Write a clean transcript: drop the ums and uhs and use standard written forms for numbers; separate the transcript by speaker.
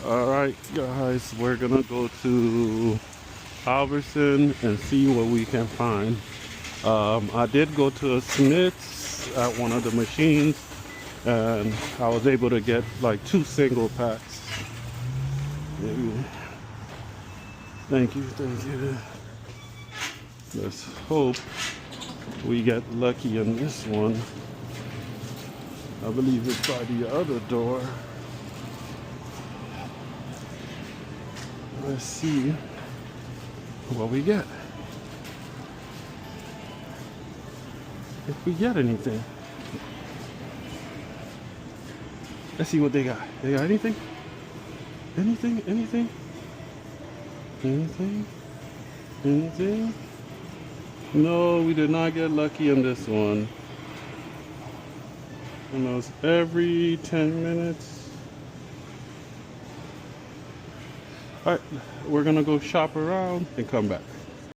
Speaker 1: Alright guys, we're gonna go to Albertsons and see what we can find. I did go to a Smith's at one of the machines and I was able to get like 2 single packs. Maybe. Thank you. Let's hope we get lucky in this one. I believe it's by the other door. Let's see what we get. If we get anything. Let's see what they got. They got anything? Anything? No, we did not get lucky in this one. Almost every 10 minutes. Alright, we're gonna go shop around and come back.